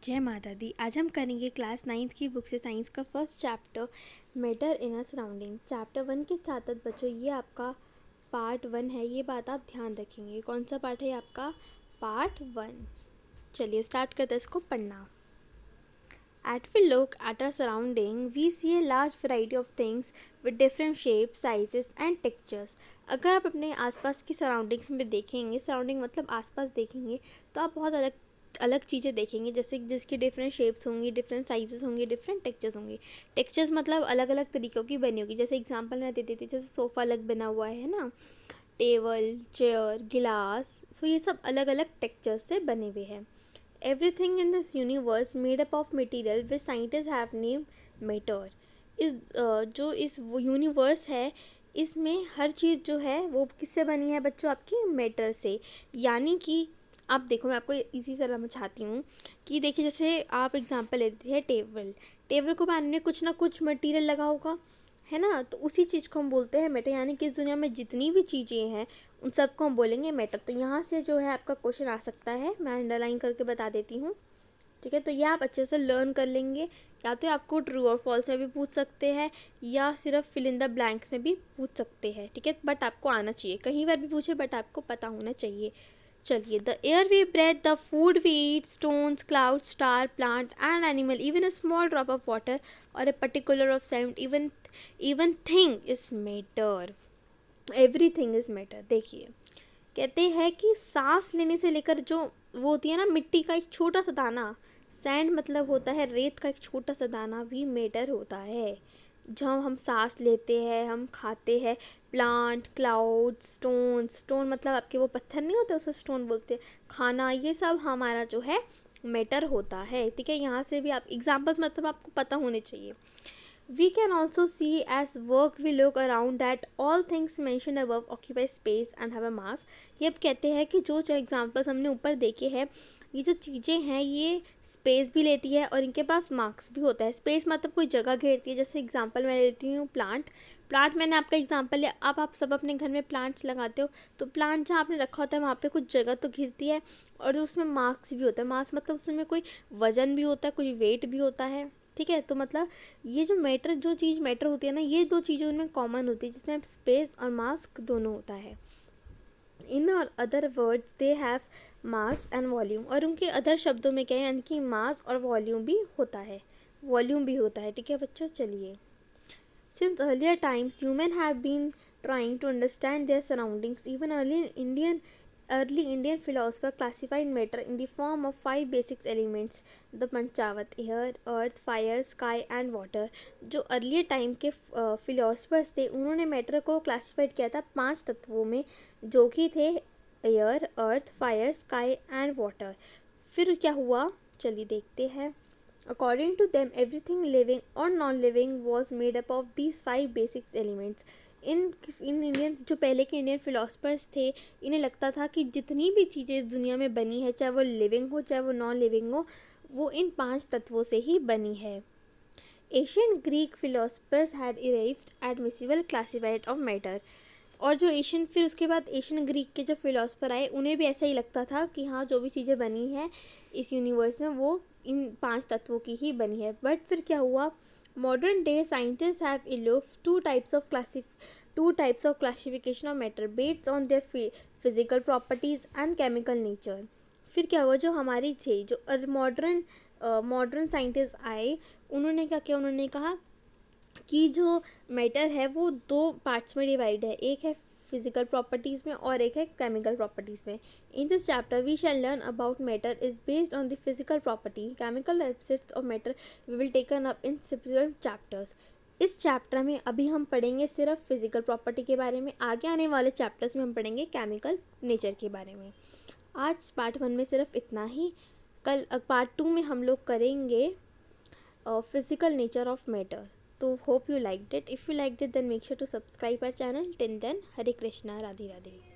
जय माता दी। आज हम करेंगे क्लास 9th की बुक से साइंस का first chapter matter in a surrounding. Chapter 1 के साथ बच्चों ये आपका पार्ट 1 है, ये बात आप ध्यान रखेंगे। कौन सा पार्ट है आपका? पार्ट 1। चलिए स्टार्ट करते हैं इसको पढ़ना। At we look at our surrounding, we see a large variety of things with different shapes, sizes and textures. अगर आप अपने आसपास की सराउंडिंग्स में देखेंगे, सराउंडिंग मतलब आसपास देखेंगे, तो आप बहुत अलग अलग चीज़ें देखेंगे, जैसे जिसकी डिफरेंट शेप्स होंगी, डिफरेंट साइजेस होंगे, डिफरेंट टेक्सचर्स होंगे। टेक्सचर्स मतलब अलग अलग तरीक़ों की बनी होगी। जैसे एग्जांपल मैं दे देती, जैसे सोफ़ा अलग बना हुआ है ना, टेबल, चेयर, गिलास, सो ये सब अलग अलग टेक्सचर्स से बने हुए हैं। Everything in this universe made up of material which scientists have named matter. जो इस यूनिवर्स है, इसमें हर चीज़ जो है वो किससे बनी है बच्चों? आपकी मैटर से। यानी कि आप देखो, मैं आपको इसी तरह समझाती हूँ कि देखिए, जैसे आप एग्जांपल लेते हैं टेबल को बनाने में कुछ ना कुछ मटेरियल लगा होगा, है ना, तो उसी चीज़ को हम बोलते हैं मैटर। यानी कि इस दुनिया में जितनी भी चीज़ें हैं उन सबको हम बोलेंगे मैटर। तो यहाँ से जो है आपका क्वेश्चन आ सकता है, मैं अंडरलाइन करके बता देती हूँ, ठीक है। तो ये आप अच्छे से लर्न कर लेंगे। या तो आपको ट्रू और फॉल्स में भी पूछ सकते हैं, या सिर्फ फिल इन द ब्लैंक्स में भी पूछ सकते हैं, ठीक है। बट आपको आना चाहिए, कहीं बार भी पूछे बट आपको पता होना चाहिए। चलिए, the air we breathe, the food we eat, stones, cloud, star, plant and animal, even a small drop of water और a particular of sound, even thing is matter. Everything is matter. देखिए, कहते हैं कि सांस लेने से लेकर जो वो होती है ना, मिट्टी का एक छोटा सा दाना, सैंड मतलब होता है रेत का एक छोटा सा दाना, भी मैटर होता है। जब हम सांस लेते हैं, हम खाते हैं, प्लांट, क्लाउड, स्टोन मतलब आपके वो पत्थर नहीं होते, उसे स्टोन बोलते हैं, खाना, ये सब हमारा जो है मैटर होता है, ठीक है। यहाँ से भी आप एग्जाम्पल्स मतलब आपको पता होने चाहिए। We can also see as work we look around that all things mentioned above occupy space and have a mass. ये अब कहते हैं कि जो एग्जांपल्स हमने ऊपर देखे हैं, ये जो चीज़ें हैं ये स्पेस भी लेती है और इनके पास मार्क्स भी होता है। स्पेस मतलब कोई जगह घेरती है। जैसे एग्जांपल मैं लेती हूँ प्लांट मैंने आपका एग्जांपल लिया। अब आप सब अपने घर में प्लांट्स लगाते हो, तो प्लांट जहाँ आपने रखा होता है वहाँ पे कुछ जगह तो घिरती है, और उसमें मार्क्स भी होता है। मार्क्स मतलब उसमें कोई वजन भी होता है, कोई वेट भी होता है, ठीक है। तो मतलब ये जो मैटर, जो चीज़ मैटर होती है ना, ये दो चीज़ें उनमें कॉमन होती है, जिसमें स्पेस और मास दोनों होता है। इन और other words they have mass and volume. और उनके अदर शब्दों में क्या है, यानी कि मास और वॉल्यूम भी होता है, ठीक है बच्चों। चलिए, since earlier times human have been trying to understand their surroundings. Even early Indian philosopher classified matter in the form of 5 basic elements, the panchayat, air, earth, fire, sky and water. जो early time के philosophers थे, उन्होंने matter को classified किया था 5 तत्वों में, जो कि थे air, earth, fire, sky and water. फिर क्या हुआ, चलिए देखते हैं। According to them, everything living or non-living was made up of these 5 basic elements. In Indian, जो पहले के इंडियन फिलोसफर्स थे, इन्हें लगता था कि जितनी भी चीज़ें इस दुनिया में बनी है, चाहे वो लिविंग हो चाहे वो नॉन लिविंग हो, वो इन 5 तत्वों से ही बनी है। Asian Greek philosophers had erased admissible classified of matter. और जो फिर उसके बाद एशियन ग्रीक के जो फिलोसफर आए, उन्हें भी ऐसा ही लगता था कि हाँ, जो भी चीज़ें बनी है इस यूनिवर्स में वो इन 5 तत्वों की ही बनी है। बट फिर क्या हुआ, modern day scientist have evolved two types of classification of matter based on their physical properties and chemical nature. फिर क्या हुआ, जो हमारी थे, जो मॉडर्न साइंटिस्ट आए, उन्होंने क्या किया, उन्होंने कहा कि जो मैटर है वो 2 पार्ट्स में डिवाइड है, एक है फिजिकल प्रॉपर्टीज़ में और एक है केमिकल प्रॉपर्टीज़ में। In this chapter we shall learn about matter is based on the physical property, chemical aspects of matter we will taken up in subsequent chapters. इस चैप्टर में अभी हम पढ़ेंगे सिर्फ फिजिकल प्रॉपर्टी के बारे में, आगे आने वाले चैप्टर्स में हम पढ़ेंगे केमिकल नेचर के बारे में। आज पार्ट 1 में सिर्फ इतना ही। कल पार्ट 2 में हम लोग करेंगे physical nature of matter. So hope you liked it. If you liked it, then make sure to subscribe our channel. Till then, Hare Krishna, Radhe Radhe.